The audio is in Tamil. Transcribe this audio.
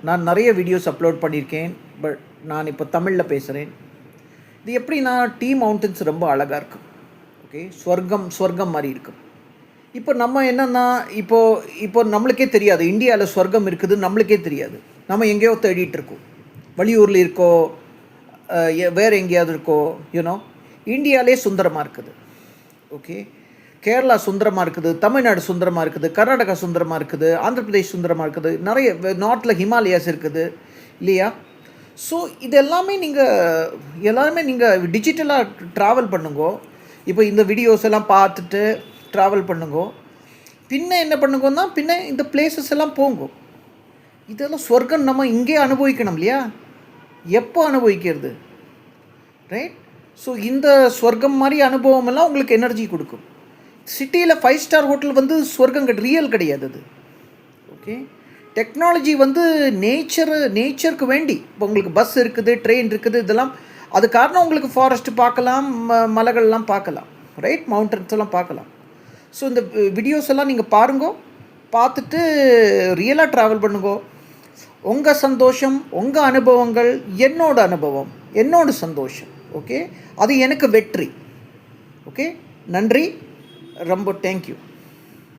நான் நிறைய வீடியோஸ் அப்லோட் பண்ணியிருக்கேன். பட் நான் இப்போ தமிழில் பேசுகிறேன். இது எப்படின்னா, டீ மவுண்டன்ஸ் ரொம்ப அழகாக இருக்கும். ஓகே, ஸ்வர்க்கம் மாதிரி இருக்கும். இப்போ நம்ம என்னென்னா, இப்போ நம்மளுக்கே தெரியாது இந்தியாவில் ஸ்வர்க்கம் இருக்குது, நம்மளுக்கே தெரியாது. நம்ம எங்கேயோ தேடிட்டு இருக்கோம். வெளியூரில் இருக்கோ, வேறு எங்கேயாவது இருக்கோ, யூனோ. இந்தியாவிலே சுந்தரமாக இருக்குது. ஓகே, கேரளா சுந்தரமாக இருக்குது, தமிழ்நாடு சுந்தரமாக இருக்குது, கர்நாடகா சுந்தரமாக இருக்குது, ஆந்திர பிரதேஷ் சுந்தரமாக இருக்குது, நிறைய நார்த்தில் ஹிமாலயாஸ் இருக்குது இல்லையா? ஸோ இது எல்லாமே நீங்கள் டிஜிட்டலாக ட்ராவல் பண்ணுங்கோ. இப்போ இந்த வீடியோஸ் எல்லாம் பார்த்துட்டு ட்ராவல் பண்ணுங்கோ. பின்ன என்ன பண்ணுங்கன்னா, பின்ன இந்த பிளேசஸ் எல்லாம் போங்கோ. இதெல்லாம் சொர்க்கம் நம்ம இங்கே அனுபவிக்கணும் இல்லையா? எப்போ அனுபவிக்கிறது, ரைட்? ஸோ இந்த சொர்க்கம் மாதிரி அனுபவமெல்லாம் உங்களுக்கு எனர்ஜி கொடுக்கும். சிட்டியில் 5 ஸ்டார் ஹோட்டல் வந்து சொர்க்கம் ரியல் கிடையாது அது. ஓகே, டெக்னாலஜி வந்து நேச்சருக்கு வேண்டி. இப்போ உங்களுக்கு பஸ் இருக்குது, ட்ரெயின் இருக்குது, இதெல்லாம் அது காரணம் உங்களுக்கு ஃபாரஸ்ட்டு பார்க்கலாம், மலைகள்லாம் பார்க்கலாம், ரைட், மவுண்டன்ஸ் எல்லாம் பார்க்கலாம். ஸோ இந்த வீடியோஸ் எல்லாம் நீங்கள் பாருங்கோ, பார்த்துட்டு ரியலாக ட்ராவல் பண்ணுங்கோ. உங்கள் சந்தோஷம், உங்கள் அனுபவங்கள் என்னோட அனுபவம், என்னோட சந்தோஷம். ஓகே, அது எனக்கு வெற்றி. ஓகே, நன்றி, ரொம்ப தேங்க்யூ.